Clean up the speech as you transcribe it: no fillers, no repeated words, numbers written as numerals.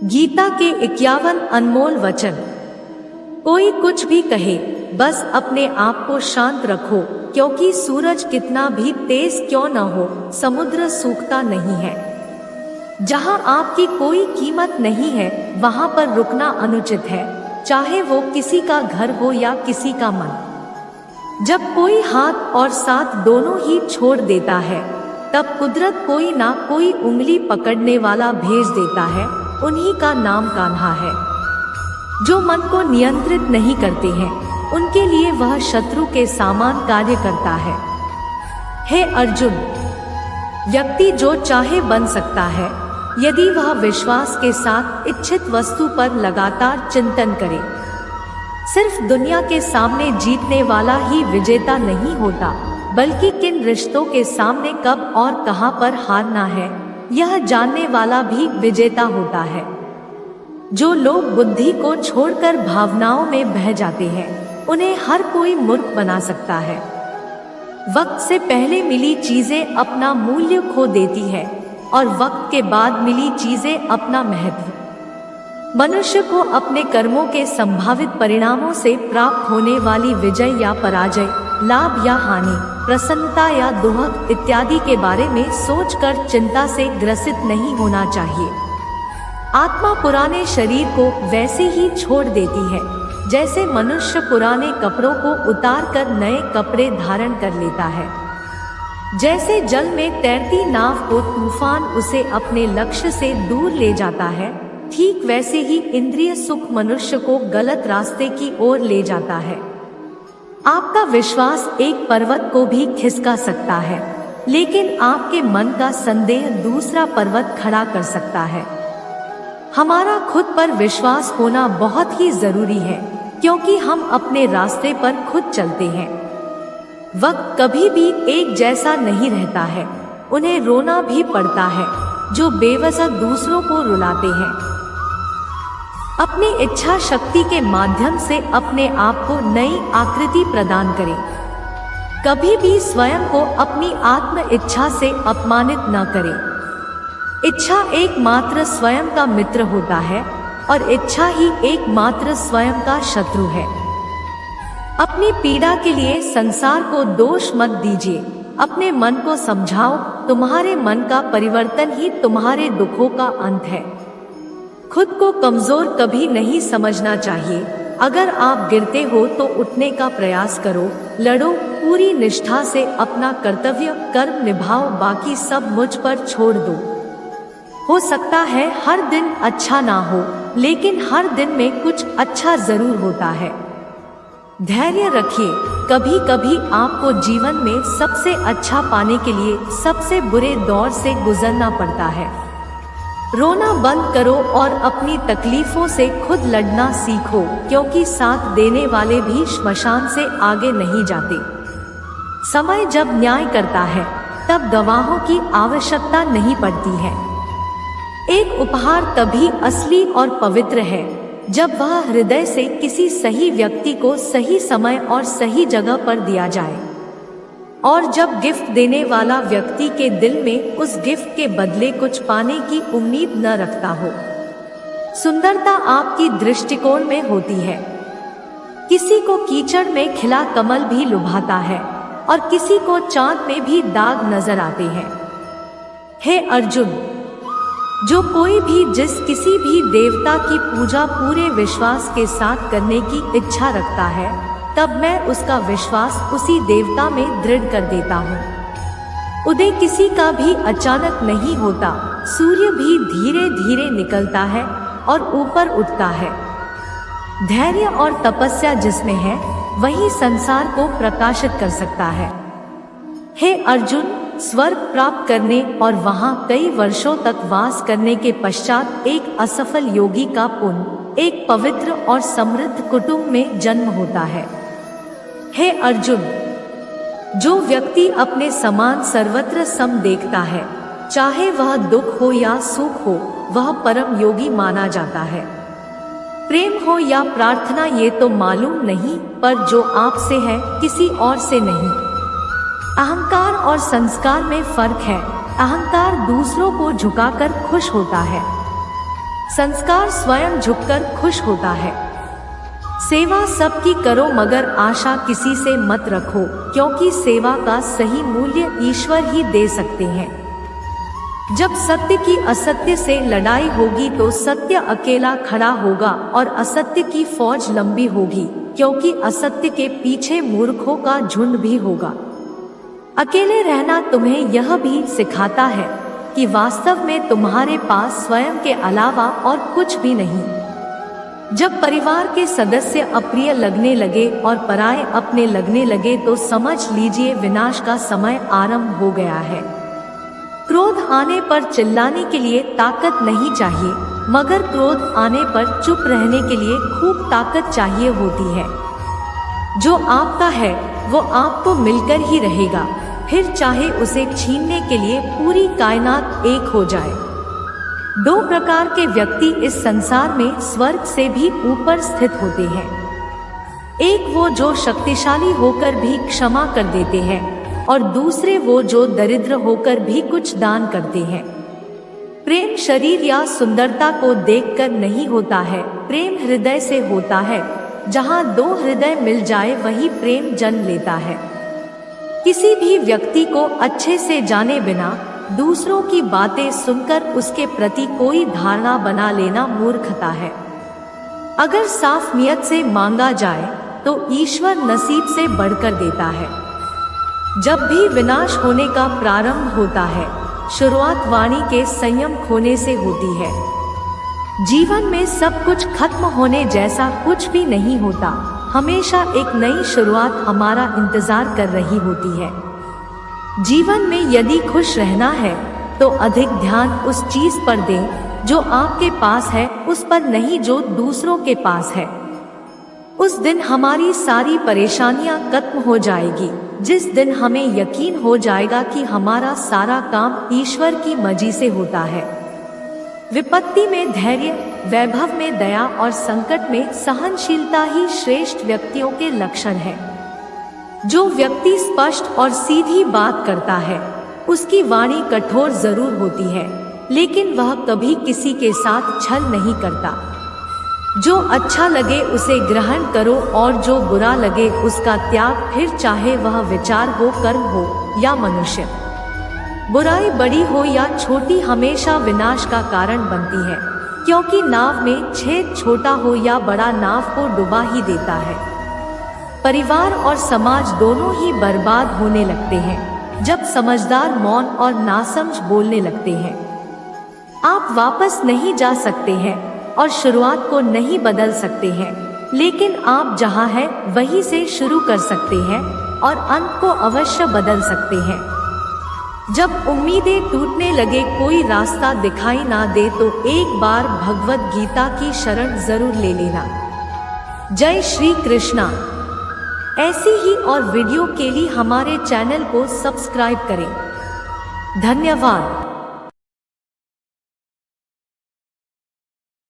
गीता के 51 अनमोल वचन। कोई कुछ भी कहे, बस अपने आप को शांत रखो, क्योंकि सूरज कितना भी तेज क्यों न हो, समुद्र सूखता नहीं है। जहां आपकी कोई कीमत नहीं है, वहां पर रुकना अनुचित है, चाहे वो किसी का घर हो या किसी का मन। जब कोई हाथ और साथ दोनों ही छोड़ देता है, तब कुदरत कोई ना कोई उंगली पकड़ने वाला भेज देता है। उन्हीं का नाम कान्हा है। जो मन को नियंत्रित नहीं करते हैं, उनके लिए वह शत्रु के समान कार्य करता है। हे अर्जुन, व्यक्ति जो चाहे बन सकता है, यदि वह विश्वास के साथ इच्छित वस्तु पर लगातार चिंतन करे। सिर्फ दुनिया के सामने जीतने वाला ही विजेता नहीं होता, बल्कि किन रिश्तों के सामने कब और कहां पर हारना है, यह जानने वाला भी विजेता होता है। जो लोग बुद्धि को छोड़कर भावनाओं में बह जाते हैं, उन्हें हर कोई मूर्ख बना सकता है। वक्त से पहले मिली चीजें अपना मूल्य खो देती है, और वक्त के बाद मिली चीजें अपना महत्व। मनुष्य को अपने कर्मों के संभावित परिणामों से प्राप्त होने वाली विजय या पराजय, लाभ या हानि, प्रसन्नता या दुख इत्यादि के बारे में सोचकर चिंता से ग्रसित नहीं होना चाहिए। आत्मा पुराने शरीर को वैसे ही छोड़ देती है, जैसे मनुष्य पुराने कपड़ों को उतार कर नए कपड़े धारण कर लेता है। जैसे जल में तैरती नाव को तूफान उसे अपने लक्ष्य से दूर ले जाता है, ठीक वैसे ही इंद्रिय सुख मनुष्य को गलत रास्ते की ओर ले जाता है। आपका विश्वास एक पर्वत को भी खिसका सकता है, लेकिन आपके मन का संदेह दूसरा पर्वत खड़ा कर सकता है। हमारा खुद पर विश्वास होना बहुत ही जरूरी है, क्योंकि हम अपने रास्ते पर खुद चलते हैं। वक्त कभी भी एक जैसा नहीं रहता है, उन्हें रोना भी पड़ता है जो बेवजह दूसरों को रुलाते हैं। अपनी इच्छा शक्ति के माध्यम से अपने आप को नई आकृति प्रदान करें। कभी भी स्वयं को अपनी आत्म इच्छा से अपमानित न करें। इच्छा एकमात्र स्वयं का मित्र होता है, और इच्छा ही एकमात्र स्वयं का शत्रु है। अपनी पीड़ा के लिए संसार को दोष मत दीजिए। अपने मन को समझाओ, तुम्हारे मन का परिवर्तन ही तुम्हारे दुखों का अंत है। खुद को कमजोर कभी नहीं समझना चाहिए। अगर आप गिरते हो तो उठने का प्रयास करो, लड़ो, पूरी निष्ठा से अपना कर्तव्य कर्म निभाओ, बाकी सब मुझ पर छोड़ दो। हो सकता है हर दिन अच्छा ना हो, लेकिन हर दिन में कुछ अच्छा जरूर होता है। धैर्य रखिए। कभी कभी आपको जीवन में सबसे अच्छा पाने के लिए सबसे बुरे दौर से गुजरना पड़ता है। रोना बंद करो और अपनी तकलीफों से खुद लड़ना सीखो, क्योंकि साथ देने वाले भी श्मशान से आगे नहीं जाते। समय जब न्याय करता है, तब गवाहों की आवश्यकता नहीं पड़ती है। एक उपहार तभी असली और पवित्र है, जब वह हृदय से किसी सही व्यक्ति को सही समय और सही जगह पर दिया जाए, और जब गिफ्ट देने वाला व्यक्ति के दिल में उस गिफ्ट के बदले कुछ पाने की उम्मीद न रखता हो। सुंदरता आपकी दृष्टिकोण में होती है। किसी को कीचड़ में खिला कमल भी लुभाता है, और किसी को चांद में भी दाग नजर आते हैं। हे अर्जुन, जो कोई भी जिस किसी भी देवता की पूजा पूरे विश्वास के साथ करने की इच्छा रखता है, तब मैं उसका विश्वास उसी देवता में दृढ़ कर देता हूँ। उदय किसी का भी अचानक नहीं होता। सूर्य भी धीरे धीरे निकलता है और ऊपर उठता है। धैर्य और तपस्या जिसमें है, वही संसार को प्रकाशित कर सकता है। हे अर्जुन, स्वर्ग प्राप्त करने और वहां कई वर्षों तक वास करने के पश्चात एक असफल योगी का पुण्य एक पवित्र और समृद्ध कुटुंब में जन्म होता है। हे अर्जुन, जो व्यक्ति अपने समान सर्वत्र सम देखता है, चाहे वह दुख हो या सुख हो, वह परम योगी माना जाता है। प्रेम हो या प्रार्थना ये तो मालूम नहीं, पर जो आपसे है किसी और से नहीं। अहंकार और संस्कार में फर्क है। अहंकार दूसरों को झुकाकर खुश होता है, संस्कार स्वयं झुककर खुश होता है। सेवा सबकी करो मगर आशा किसी से मत रखो, क्योंकि सेवा का सही मूल्य ईश्वर ही दे सकते हैं। जब सत्य की असत्य से लड़ाई होगी तो सत्य अकेला खड़ा होगा और असत्य की फौज लंबी होगी, क्योंकि असत्य के पीछे मूर्खों का झुंड भी होगा। अकेले रहना तुम्हें यह भी सिखाता है कि वास्तव में तुम्हारे पास स्वयं के अलावा और कुछ भी नहीं। जब परिवार के सदस्य अप्रिय लगने लगे और पराये अपने लगने लगे तो समझ लीजिए विनाश का समय आरंभ हो गया है। क्रोध आने पर चिल्लाने के लिए ताकत नहीं चाहिए, मगर क्रोध आने पर चुप रहने के लिए खूब ताकत चाहिए होती है। जो आपका है वो आपको मिलकर ही रहेगा, फिर चाहे उसे छीनने के लिए पूरी कायनात एक हो जाए। दो प्रकार के व्यक्ति इस संसार में स्वर्ग से भी ऊपर स्थित होते हैं। एक वो जो शक्तिशाली होकर भी क्षमा कर देते हैं और दूसरे वो जो दरिद्र होकर भी कुछ दान करते हैं। प्रेम शरीर या सुंदरता को देखकर नहीं होता है, प्रेम हृदय से होता है। जहाँ दो हृदय मिल जाए वही प्रेम जन्म लेता है। किसी भी व्यक्ति को अच्छे से जाने बिना दूसरों की बातें सुनकर उसके प्रति कोई धारणा बना लेना मूर्खता है। अगर साफ नियत से मांगा जाए तो ईश्वर नसीब से बढ़कर देता है। जब भी विनाश होने का प्रारंभ होता है, शुरुआत वाणी के संयम खोने से होती है। जीवन में सब कुछ खत्म होने जैसा कुछ भी नहीं होता, हमेशा एक नई शुरुआत हमारा इंतजार कर रही होती है। जीवन में यदि खुश रहना है तो अधिक ध्यान उस चीज पर दें जो आपके पास है, उस पर नहीं जो दूसरों के पास है। उस दिन हमारी सारी परेशानियां खत्म हो जाएगी, जिस दिन हमें यकीन हो जाएगा कि हमारा सारा काम ईश्वर की मर्जी से होता है। विपत्ति में धैर्य, वैभव में दया और संकट में सहनशीलता ही श्रेष्ठ व्यक्तियों के लक्षण है। जो व्यक्ति स्पष्ट और सीधी बात करता है उसकी वाणी कठोर जरूर होती है, लेकिन वह कभी किसी के साथ छल नहीं करता। जो अच्छा लगे उसे ग्रहण करो और जो बुरा लगे उसका त्याग, फिर चाहे वह विचार हो, कर्म हो या मनुष्य। बुराई बड़ी हो या छोटी हमेशा विनाश का कारण बनती है, क्योंकि नाव में छेद छोटा हो या बड़ा नाव को डुबा ही देता है। परिवार और समाज दोनों ही बर्बाद होने लगते हैं जब समझदार मौन और नासमझ बोलने लगते हैं। आप वापस नहीं जा सकते हैं और शुरुआत को नहीं बदल सकते हैं, लेकिन आप जहां हैं वहीं से शुरू कर सकते हैं और अंत को अवश्य बदल सकते हैं। जब उम्मीदें टूटने लगे, कोई रास्ता दिखाई ना दे तो एक बार भगवत गीता की शरण जरूर ले लेना। जय श्री कृष्णा। ऐसी ही और वीडियो के लिए हमारे चैनल को सब्सक्राइब करें। धन्यवाद।